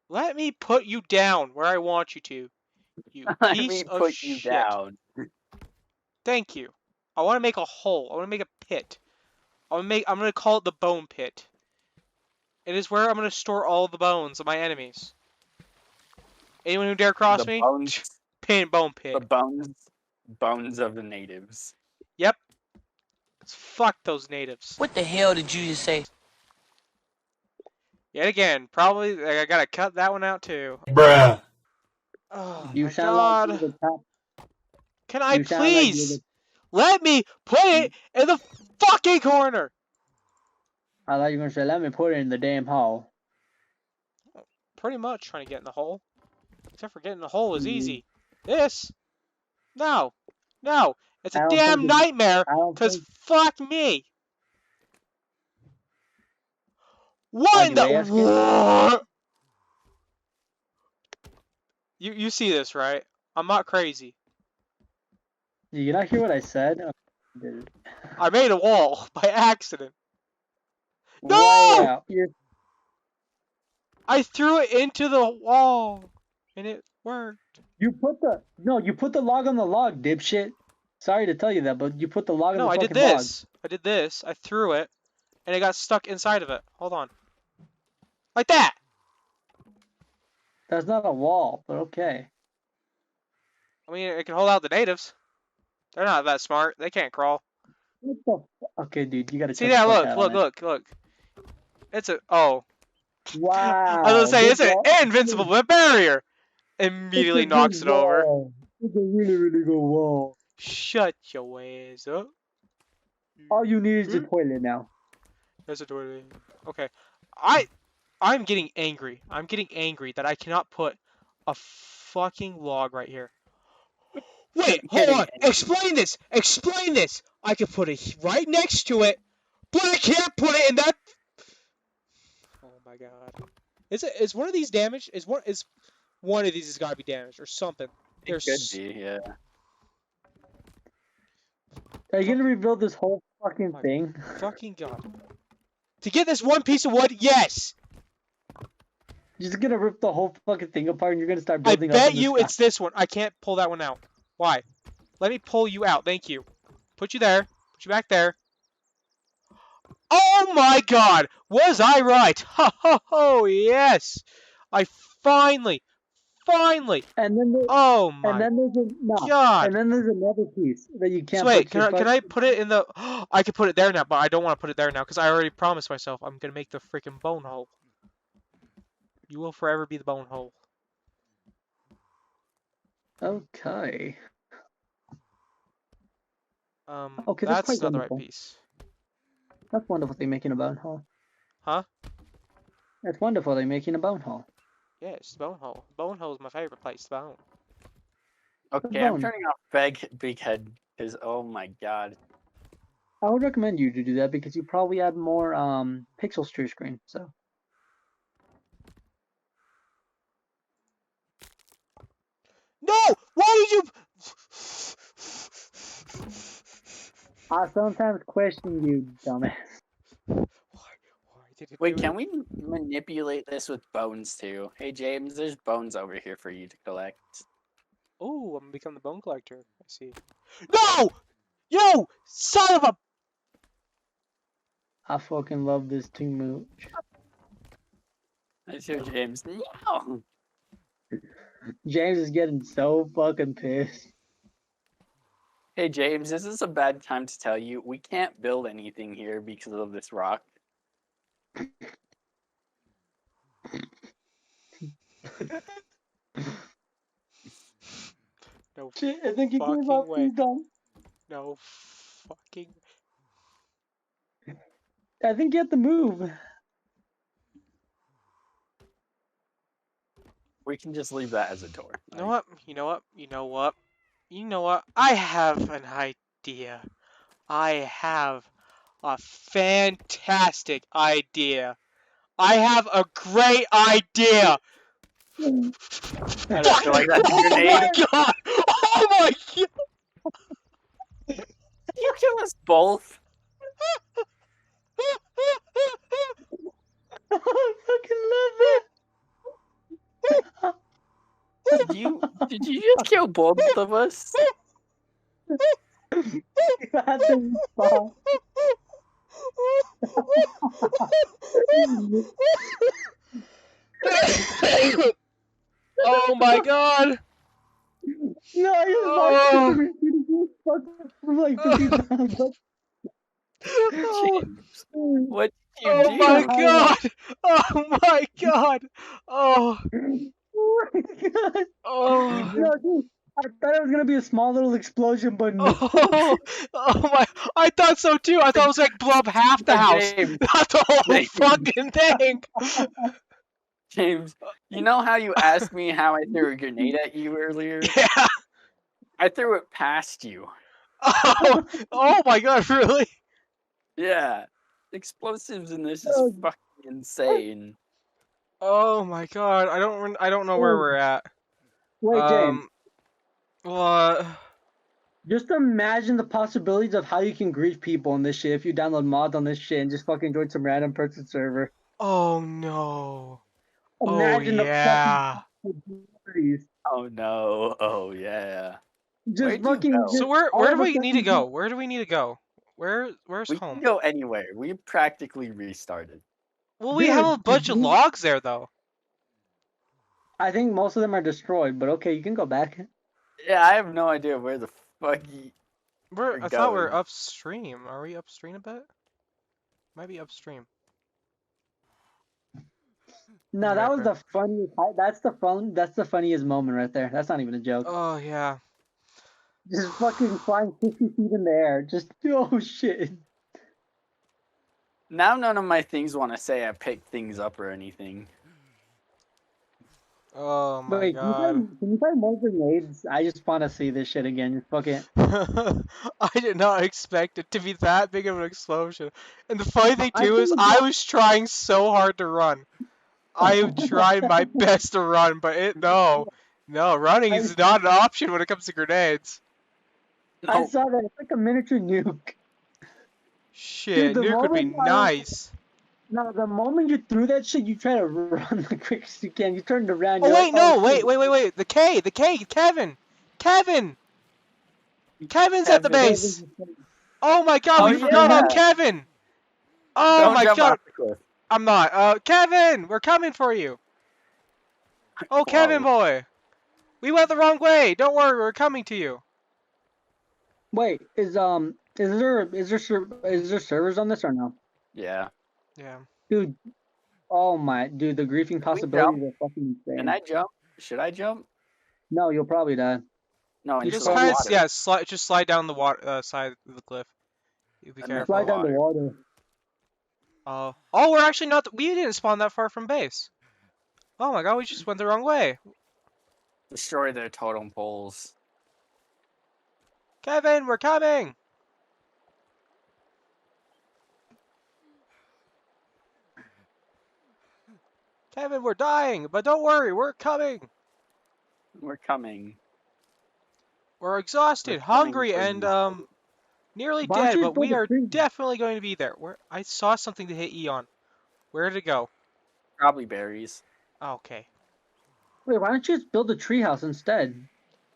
Let me put you down where I want you to. You Let piece me of put you shit. down. Thank you. I want to make a hole. I want to make a pit. I'm gonna call it the bone pit. It is where I'm gonna store all the bones of my enemies. Anyone who dare cross The me, bones, pin bone the pit. bones of the natives. Yep. Fuck those natives. What the hell did you just say? Yet again, probably I gotta cut that one out too. Bruh. Oh You my sound like god. you're the top. Can I You sound like you're please let me put it in the fucking corner? I thought you were gonna say, let me put it in the damn hole. Pretty much trying to get in the hole. Except for getting in the hole is Mm, easy. This? No. No. It's a I don't think damn it, nightmare. I don't Cause think. fuck me. What in You the asking? what? You see this, right? I'm not crazy. Did you not hear what I said? I made a wall by accident. Way No! out. I threw it into the wall. And it worked. You put the log on the log, dipshit. Sorry to tell you that, but you put the log on No, the I did fucking log. this. I did this. I threw it. And it got stuck inside of it. Hold on. Like that! That's not a wall, but okay. I mean, it can hold out the natives. They're not that smart. They can't crawl. What the? Okay, dude, you gotta See chill the that? fuck Look, out on look, it. look, look. It's a... Oh. I was gonna Wow, say, this it's an wall. invincible barrier! It's Immediately a good knocks it over. wall. It's a really, really good wall. Shut your ass up. All you need is a toilet now. There's a door. Okay. I'm getting angry. I'm getting angry that I cannot put a fucking log right here. Wait, hold Getting on. Explain this. Explain this. I can put it right next to it, but I can't put it in that. Oh my god. Is one of these damaged? Is one of these has got to be damaged or something? It could be, yeah. Are you gonna rebuild this whole fucking my thing? fucking god. To get this one piece of wood, yes. You're just gonna rip the whole fucking thing apart and you're gonna start I building up bet in the you sky. it's this one. I can't pull that one out. Why? Let me pull you out. Thank you. Put you there. Put you back there. Oh my god! Was I right? Ha ha ho! Yes! I finally. And then Oh and my then there's god! and then there's another piece that you So can't wait, put your can I put it in the... I can put it there now, but I don't want to put it there now because I already promised myself I'm gonna make the freaking bone hole. You will forever be the bone hole. Okay. Okay, that's That's quite not the right wonderful. piece. That's wonderful they're making a bone hole. Huh? That's wonderful they're making a bone hole. Yes, the bone hole. Bone hole is my favorite place to bone. Okay, I'm bone. turning off Big Head because oh my god. I would recommend you to do that because you probably add more pixels to your screen. So No! Why did you... I sometimes question you, dumbass. Why did it Wait, do can it? we manipulate this with bones too? Hey James, there's bones over here for you to collect. Oh, I'm gonna become the bone collector. I see. No! You son of a... I fucking love this too much. That's your James. No! James is getting so fucking pissed. Hey James, this is a bad time to tell you we can't build anything here because of this rock. No Shit, I think he gave fucking up. way. He's done. No fucking... I think you have to move. We can just leave that as a door. You know what? You know what? You know what? You know what? I have an idea. I have a fantastic idea. I have a great idea. I don't feel like that's a Oh grenade. my god! Oh my god! You kill us both. I fucking love it. Did you just kill both of us? You had to respawn. Oh my god! No, I just Oh. fucking from like 50 pounds up. James, what did you Oh do? my god! Oh my god! Oh, Oh my god. oh, No, dude, I thought it was gonna be a small little explosion, but no. oh, oh my! I thought so too. I thought it was like blow up half the house, James, not the whole James. fucking thing. James, you know how you asked me how I threw a grenade at you earlier? Yeah. I threw it past you. Oh, oh my god! Really? Yeah. Explosives in this is Oh. fucking insane. Oh my god! I don't know where we're at. Wait, James. What? Just imagine the possibilities of how you can grief people in this shit if you download mods on this shit and just fucking join some random person server. Oh no! Imagine Oh yeah! the fucking possibilities. Oh no. Oh yeah. Just Where'd you fucking. go? Just So where all do of a we need to sudden- go? Where do we need to go? Where's We home? can go anywhere. We practically restarted. Well, we have a Dude, bunch of logs there though. I think most of them are destroyed, but okay, you can go back. Yeah, I have no idea where the fuck you... I We're thought we were going. upstream. Are we upstream a bit? Might be upstream. No, that was Okay. the funniest. That's the funniest moment right there. That's not even a joke. Oh yeah. Just fucking flying 50 feet in the air. Just oh shit. Now none of my things want to say I picked things up or anything. Oh my Wait, god. can you find more grenades? I just want to see this shit again. Just fuck it. I did not expect it to be that big of an explosion. And the funny thing I too is think I was trying so hard to run. I have tried my best to run, but no, running is not an option when it comes to grenades. I No, saw that. It's like a miniature nuke. Shit, the nuke would be moment I- nice. No, the moment you threw that shit, you try to run the quickest you can. You turned around. Oh you're wait, like, no, shit. wait. The K, Kevin. Kevin's at the Kevin. base. Oh my god, Oh, we forgot about yeah. Kevin. Oh don't my jump god. off the cliff. I'm not. Kevin, we're coming for you. Oh, Kevin Whoa. boy. We went the wrong way. Don't worry, we're coming to you. Wait, is there servers on this or no? Yeah. Yeah. Dude, oh my, dude, the griefing possibilities are fucking insane. Can I jump? Should I jump? No, you'll probably die. No, You into Just the kind of, water. yeah, just slide down the water side of the cliff. You be And careful. Slide down the water. Oh, we're actually not. We didn't spawn that far from base. Oh my god, we just went the wrong way. Destroy their totem poles. Kevin, we're coming. Kevin, we're dying, but don't worry, we're coming. We're coming. We're exhausted, We're coming hungry, for and you. nearly Why don't dead, you but build we a are tree? definitely going to be there. I saw something to hit E on. Where did it go? Probably berries. Oh, okay. Wait, why don't you just build a treehouse instead?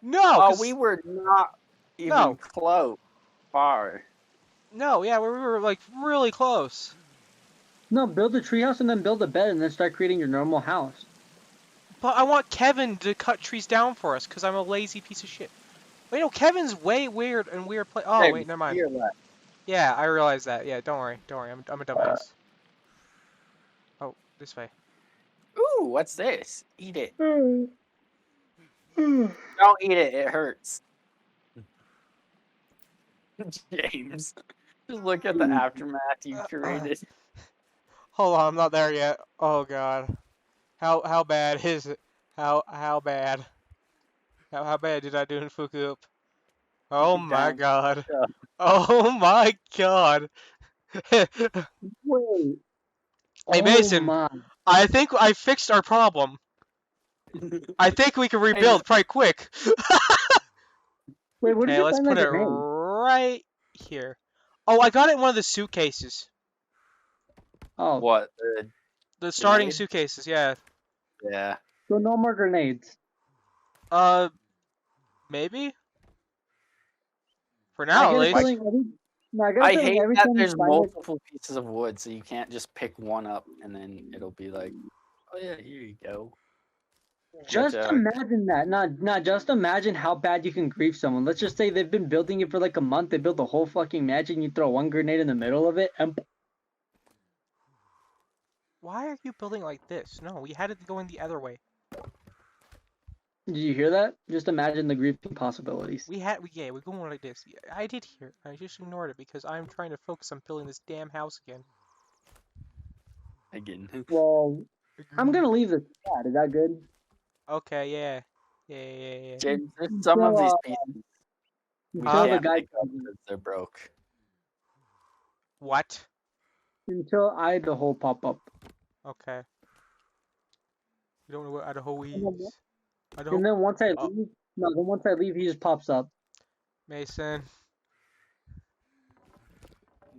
No, Oh, 'cause- we were not even No. close. Far. no, yeah, we were like really close. No, build a treehouse and then build a bed and then start creating your normal house. But I want Kevin to cut trees down for us, because I'm a lazy piece of shit. Wait, no, Kevin's way weird and weird play. Oh, Hey, wait, never mind. here, left. Yeah, I realize that. Yeah, don't worry. I'm a dumbass. Oh, this way. Ooh, what's this? Eat it. Hmm. Don't eat it. It hurts. James, just look at the aftermath you created. Hold on, I'm not there yet. Oh god. How bad is it? How bad? How bad did I do in Fukup? Oh my Down. god. Yeah. Oh my god. Hey Wait. Mason, Oh my. I think I fixed our problem. I think we can rebuild pretty quick. Wait, what did Okay, you let's find put that it grenade? right here. Oh, I got it in one of the suitcases. Oh, What? The starting Grenade? suitcases, yeah. Yeah. so no more grenades. Maybe. For I now, at get a least. feeling. I get a I feeling hate every that time you there's find it. multiple pieces of wood, so you can't just pick one up and then it'll be like, oh yeah, here you go. Just Which, imagine that. Not just imagine how bad you can grief someone. Let's just say they've been building it for like a month. They built the whole fucking mansion. You throw one grenade in the middle of it, and Why are you building like this? No, we had it going the other way. did you hear that? Just imagine the griefing possibilities. We're going like this. Yeah, I did hear it. I just ignored it because I'm trying to focus on building this damn house again. again. Well, I'm gonna leave this chat. Is that good? Okay, yeah. James, there's some of these pieces we Until the can't guy pick up because they're broke. What? until the hole pop up. Okay. You don't know what Idaho is. And Idaho. then once I Oh. leave, then once I leave, he just pops up. Mason.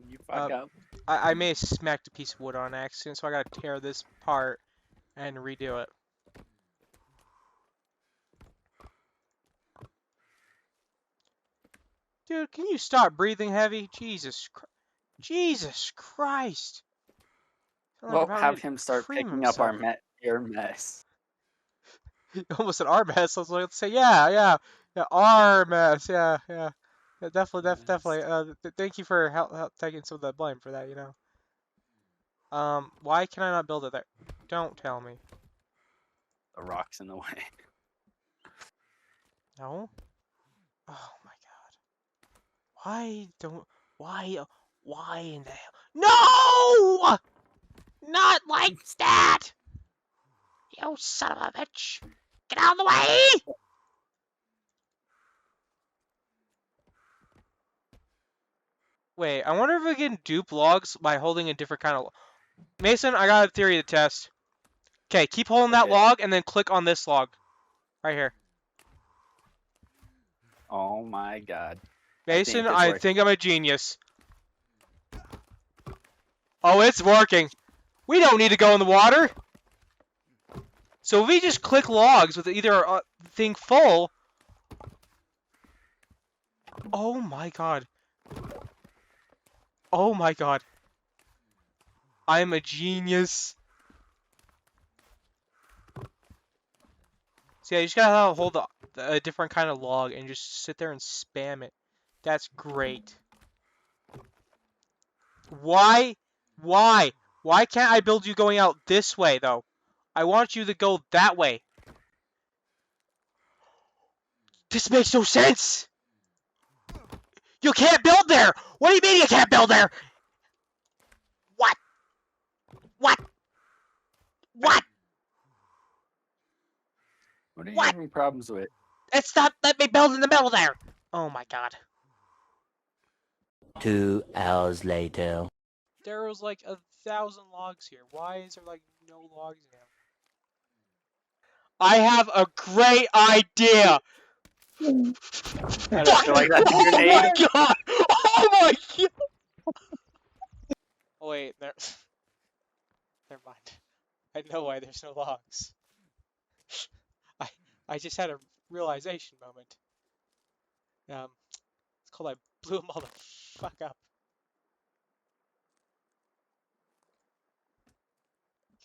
You fuck up. I may have smacked a piece of wood on accident, so I gotta tear this apart and redo it. Dude, can you stop breathing heavy? Jesus Christ. Sound like Well, about have ready to him start cream picking up himself. your mess. Almost an our mess. I was like, say, yeah, our mess. Yeah. Definitely. Thank you for help taking some of the blame for that. Why can I not build it there? Don't tell me. The rock's in the way. No. Oh my God. Why in the hell? No! Not like that! You son of a bitch! Get out of the way! Wait, I wonder if we can dupe logs by holding a different kind of... Mason, I got a theory to test. Okay, keep holding that Okay. log and then click on this log. Right here. Oh my god. Mason, it's I working. think I'm a genius. Oh, it's working. We don't need to go in the water. So if we just click logs with either a thing full... Oh my god. Oh my god. I'm a genius. See, I just gotta hold a different kind of log and just sit there and spam it. That's great. Why? Why? Why can't I build you going out this way, though? I want you to go that way. This makes no sense! You can't build there! What do you mean you can't build there? What? What? What? What are you What? having problems with? It's not let me build in the middle there! Oh my god. 2 hours later. There was like 1,000 logs here. Why is there like no logs now? I have a great idea! I don't feel like that's a grenade. Oh my god! Oh my god! Oh wait, there. Never mind. I know why there's no logs. I just had a realization moment. It's called I blew them all the fuck up.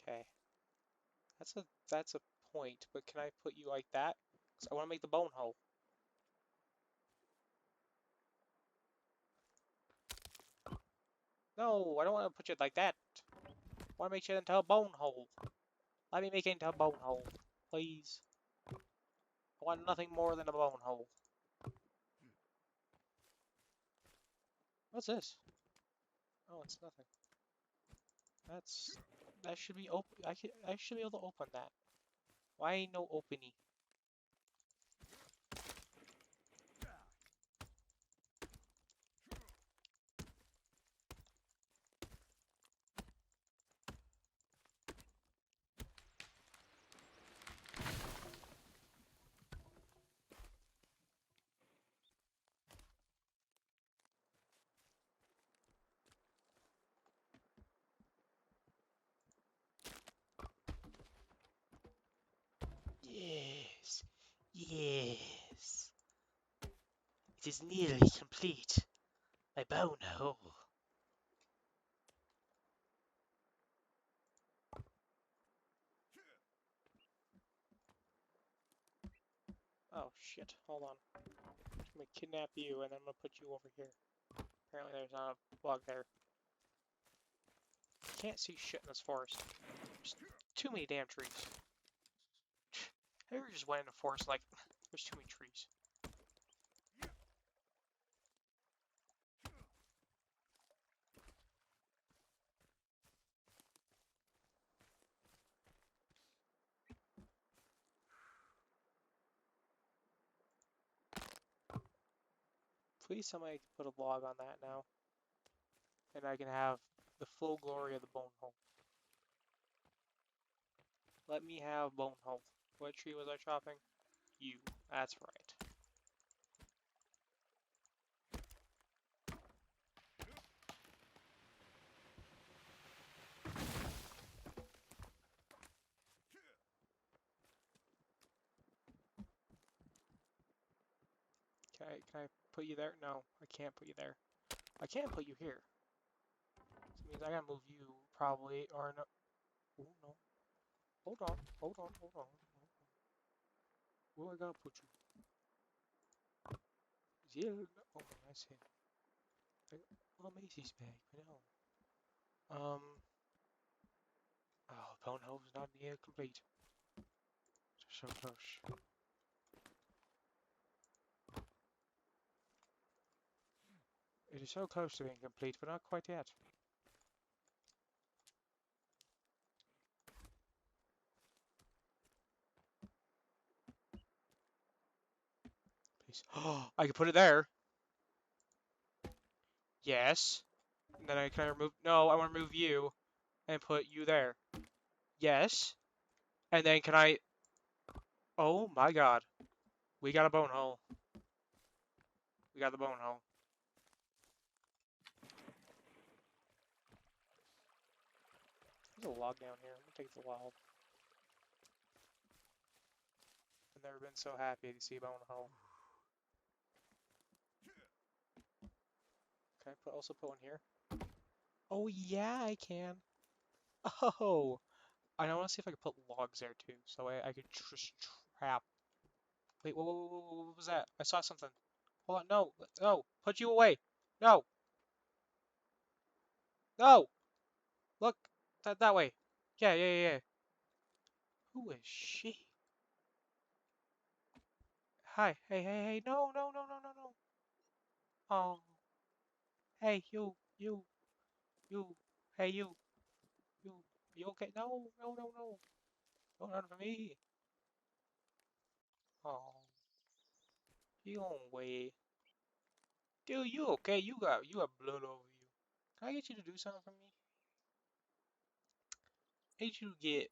Okay. That's a point, but can I put you like that? 'Cause I want to make the bone hole. No, I don't want to put you like that. I want to make it into a bone hole. Let me make it into a bone hole, please. I want nothing more than a bone hole. What's this? Oh, it's nothing. That should be open. I should be able to open that. Why ain't no opening? Yes. Yes. It is nearly complete. My bone hole. Oh shit, hold on. I'm gonna kidnap you and then I'm gonna put you over here. Apparently there's not a bug there. Can't see shit in this forest. There's too many damn trees. I ever just went in a forest like, there's too many trees. Please somebody put a log on that now. And I can have the full glory of the bone hole. Let me have bone hole. What tree was I chopping? You. That's right. Can I put you there? No, I can't put you there. I can't put you here. So it means I gotta move you probably, or no. Oh no. Hold on, hold on, hold on. Where I gotta put you? Yeah, oh, I see. Oh, Macy's bag, I know. Oh, bone hole is not yet complete. So close. It is so close to being complete, but not quite yet. Please. Oh, I can put it there. Yes. And then can I remove? No, I want to remove you and put you there. Yes. And then can I? Oh my God. We got a bone hole. We got the bone hole. There's a log down here. I'm gonna take the log. I've never been so happy to see a bone hole. Can I also put one here? Oh yeah, I can. Oh, I want to see if I can put logs there too, so I could just trap. Wait, whoa, what was that? I saw something. Hold on, no, no, put you away. No, no, look, that way. Yeah. Who is she? Hi, hey, no. Oh, hey, you, hey, you, you okay? No. Don't run from me. Oh, you going away. Dude, you okay? You got blood over you. Can I get you to do something for me? I need you to get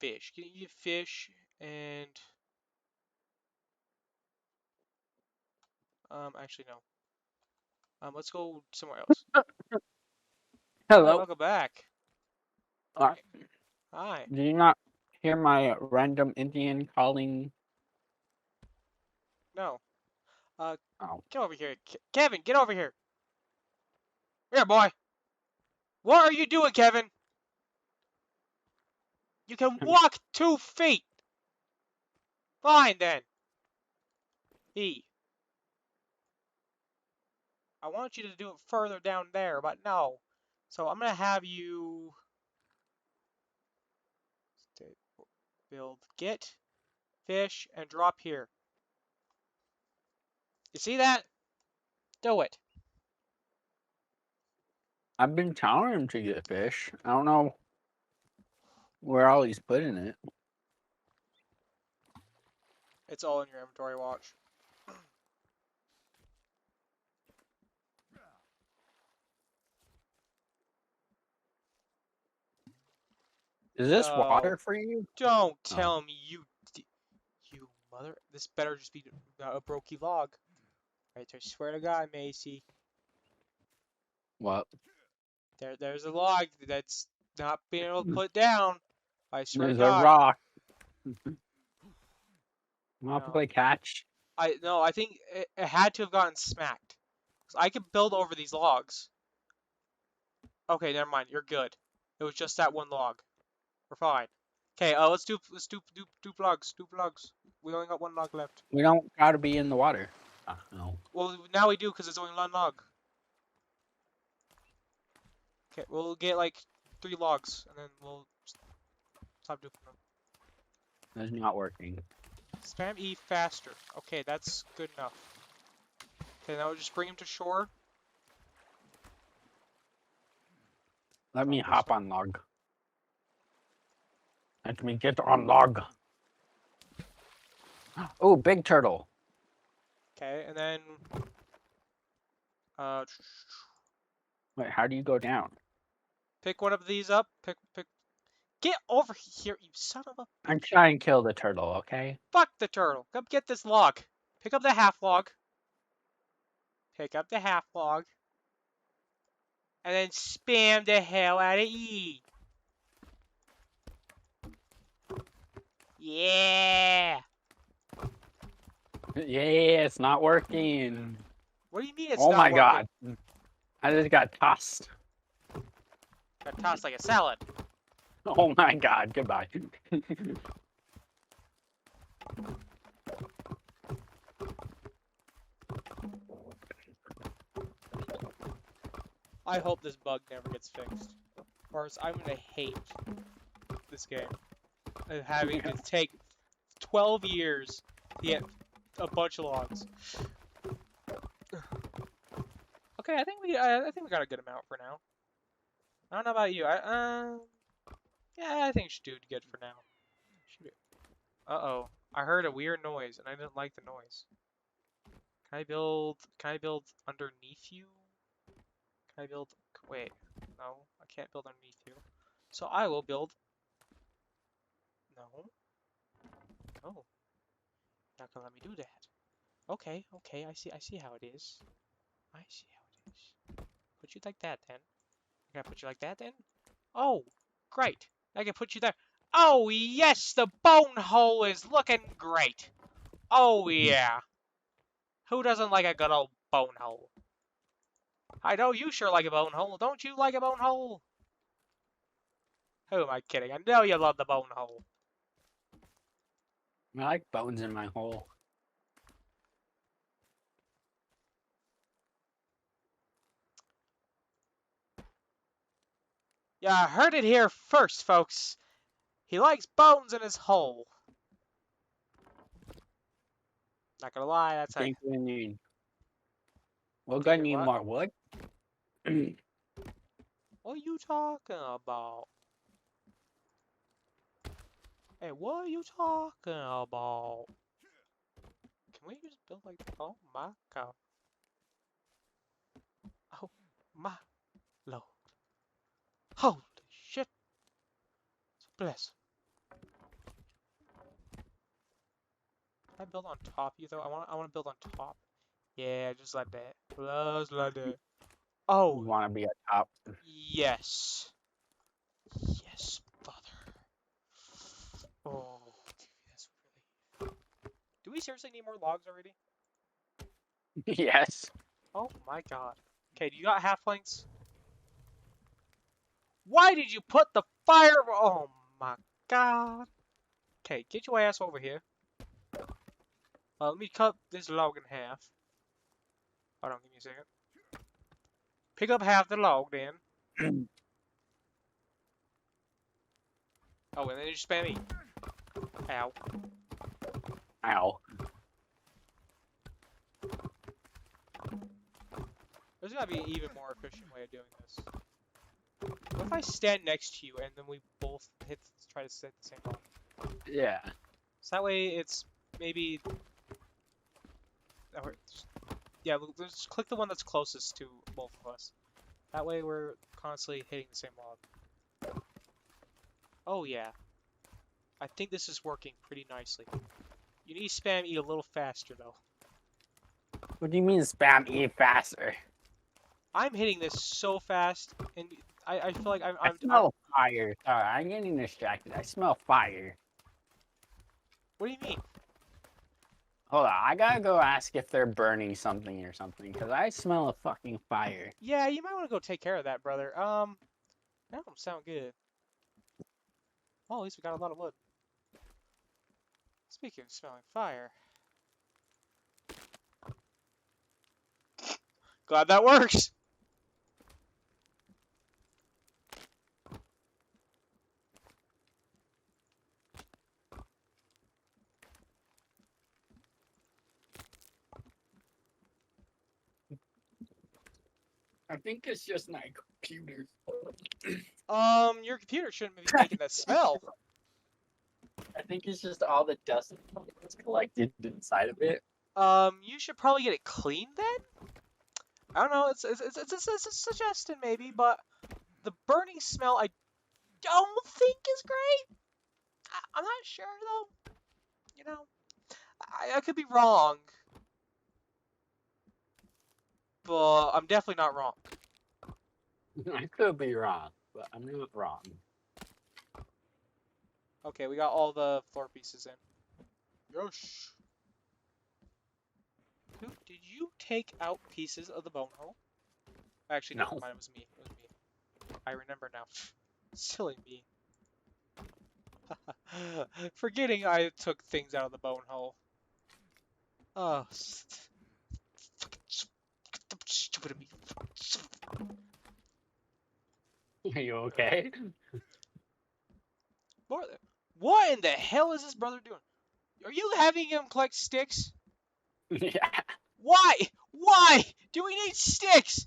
fish. Can you get fish and actually no. Let's go somewhere else. Hi, Hello. welcome back. Uh, Hi. do you not hear my random Indian calling? No. Oh. Get over here. Kevin, get over here. Here, boy. What are you doing, Kevin? You can walk 2 feet. Fine then. I want you to do it further down there, but no. So I'm gonna have you build get fish and drop here. You see that? Do it. I've been telling him to get fish. I don't know where all he's putting it. It's all in your inventory, watch. Is this No. water for you? Don't tell me you mother. This better just be a brokey log. I swear to God, Macy. What? There's a log that's not being able to put down. I swear to There's a God. rock. Want to No. play catch? No, I think it had to have gotten smacked. 'Cause I could build over these logs. Okay, never mind. You're good. It was just that one log. We're fine. Okay, let's do logs. Do logs. We only got one log left. We don't gotta be in the water. No. Well, now we do because it's only one log. Okay, we'll get like 3 logs and then we'll stop doing them. That's not working. Spam E faster. Okay, that's good enough. Okay, now we'll just bring him to shore. Let me hop on log. Let me get on log. Oh, big turtle. Okay, and then Wait, how do you go down? pick one of these up. Pick. Get over here, you son of a. I'm trying to kill the turtle, okay? Fuck the turtle. Come get this log. Pick up the half log. Pick up the half log. And then spam the hell out of E. Yeah. Yeah, it's not working. What do you mean it's Oh not my working? god. I just got tossed. Got tossed like a salad. Oh my god, goodbye. I hope this bug never gets fixed. Or else I'm gonna hate this game. And having to take 12 years to get a bunch of logs. Okay, I think we got a good amount for now. I don't know about you. Yeah, I think it should do good for now. Uh-oh. I heard a weird noise and I didn't like the noise. Can I build underneath you? Can I build, wait, no, I can't build underneath you. So I will build, no, not gonna let me do that. Okay, I see how it is. I see how it is. Put you like that then. Can I put you like that then? Oh, great. I can put you there. Oh yes, the bone hole is looking great. Oh yeah. Who doesn't like a good old bone hole? I know you sure like a bone hole. Don't you like a bone hole? Who am I kidding? I know you love the bone hole. I like bones in my hole. Yeah, I heard it here first, folks. He likes bones in his hole. Not gonna lie, that's I think we need. We're Think gonna we need what? more wood. What are you talking about? Hey, what are you talking about? Can we just build like that? Oh my god. Oh my lord. Holy shit. Bless. Can I build on top of you though? I wanna build on top. Yeah, just like that. Just like that. We Oh want to be at top. yes. Yes, father. Oh, dude, that's really. Do we seriously need more logs already? Yes. Oh my god. Okay, do you got halflings? Why did you put the fire? Oh my god. Okay, get your ass over here. Let me cut this log in half. Hold on, give me a second. Pick up half the log then. Oh, and then you just spam me. Ow. Ow. There's gotta be an even more efficient way of doing this. What if I stand next to you and then we both try to set the same log? Yeah. So that way it's maybe. Yeah, just click the one that's closest to both of us. That way we're constantly hitting the same log. Oh yeah. I think this is working pretty nicely. You need to spam E a little faster though. What do you mean spam E faster? I'm hitting this so fast, and I feel like I smell fire. Sorry, I'm getting distracted. I smell fire. What do you mean? Hold on, I gotta go ask if they're burning something or something, because I smell a fucking fire. Yeah, you might want to go take care of that, brother. That don't sound good. Well, at least we got a lot of wood. Speaking of smelling fire. Glad that works! I think it's just my computer. Your computer shouldn't be making that smell. I think it's just all the dust that's collected inside of it. You should probably get it cleaned then? I don't know, it's a suggestion maybe, but the burning smell I don't think is great. I'm not sure though. You know, I could be wrong. But I'm definitely not wrong. I could be wrong, but I'm not wrong. Okay, we got all the floor pieces in. Yosh. Did you take out pieces of the bone hole? Actually, No. never mind. It was me. It was me. I remember now. Silly me. Forgetting I took things out of the bone hole. Oh, stupid of me. Are you okay? What in the hell is this brother doing? Are you having him collect sticks? Yeah. Why? Why do we need sticks?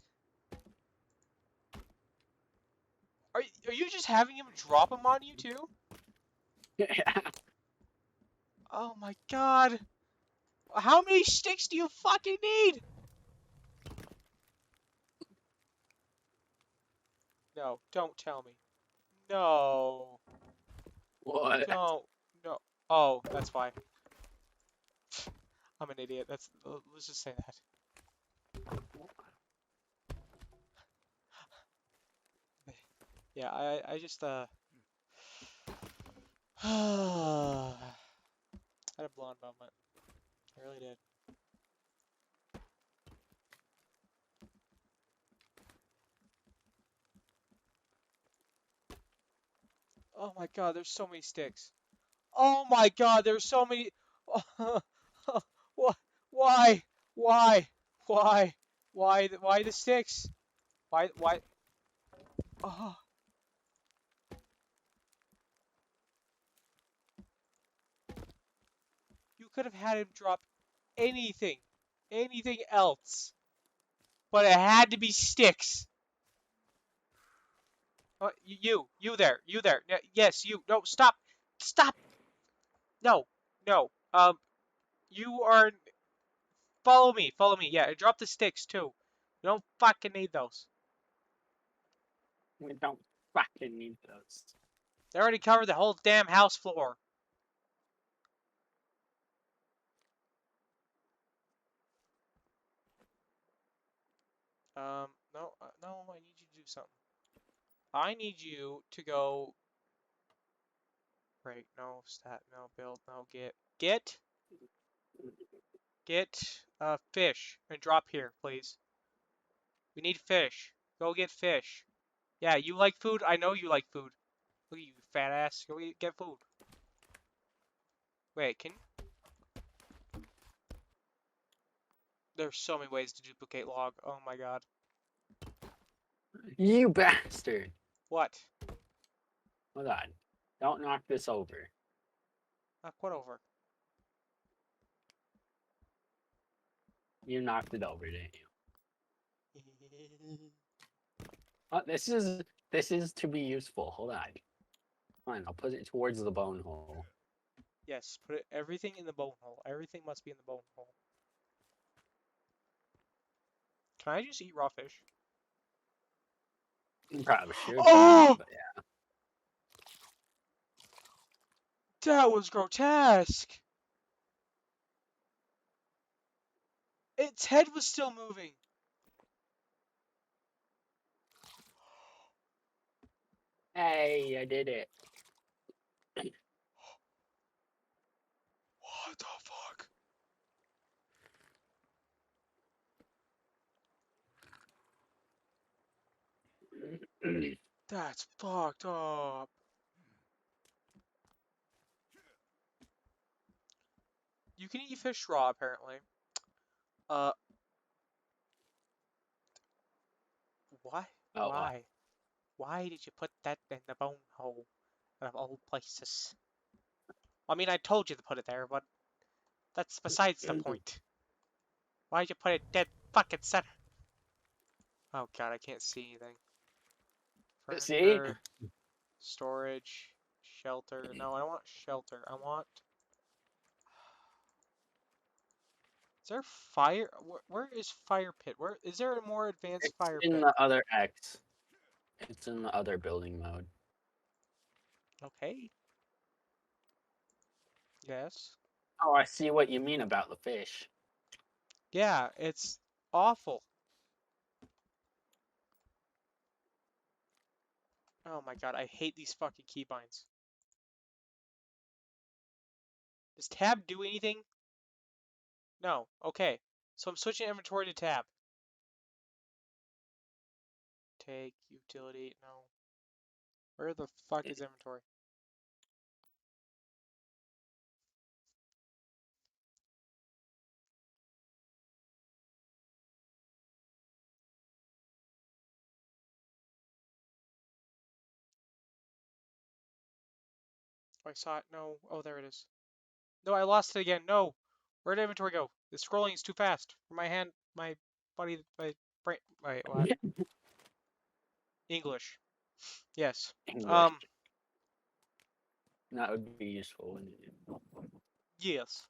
Are you just having him drop them on you too? Yeah. Oh my god. How many sticks do you fucking need? No, don't tell me. No. What? Don't. No. Oh, that's why. I'm an idiot. Let's just say that. Yeah, I just I had a blonde moment. I really did. Oh my god, there's so many sticks. Oh my god, there's so many. What? Why? Why? Why? Why the sticks? Why? Oh. You could have had him drop anything. Anything else. But it had to be sticks. You there. You there. Yes, you. No, stop. Stop. No. No. You are. Follow me. Follow me. Yeah, drop the sticks too. You don't fucking need those. We don't fucking need those. They already covered the whole damn house floor. No, no, I need you to do something. I need you to go. Right, no, stat, no, build, no, get, fish and drop here, please. We need fish. Go get fish. Yeah, you like food? I know you like food. Look at you, fat ass. Go get food. Wait, there's so many ways to duplicate log. Oh my god. You bastard. What? Hold on. Don't knock this over. Knock what over? You knocked it over, didn't you? Oh, this is to be useful. Hold on. Fine, I'll put it towards the bone hole. Yes, put everything in the bone hole. Everything must be in the bone hole. Can I just eat raw fish? You probably should. Oh! But yeah. That was grotesque. Its head was still moving. Hey, I did it. That's fucked up. You can eat fish raw, apparently. Uh, why? Oh, Why? Why did you put that in the bone hole out of all places? I mean, I told you to put it there, but that's besides the point. Why'd you put it dead fucking center? Oh god, I can't see anything. See? Furniture, storage, shelter. No, I don't want shelter. I want. Is there fire? Where is fire pit? Where is there a more advanced It's fire in pit? the other X. It's in the other building mode. Okay. Yes. Oh, I see what you mean about the fish. Yeah, it's awful. Oh my god, I hate these fucking keybinds. Does tab do anything? No. Okay. So I'm switching inventory to tab. Take utility. No. Where the fuck is inventory? Oh, I saw it. No. Oh, there it is. No, I lost it again. No. Where did inventory go? The scrolling is too fast for my hand, my body, my brain. Wait, what? English. Yes. English. That would be useful, wouldn't it? Yes.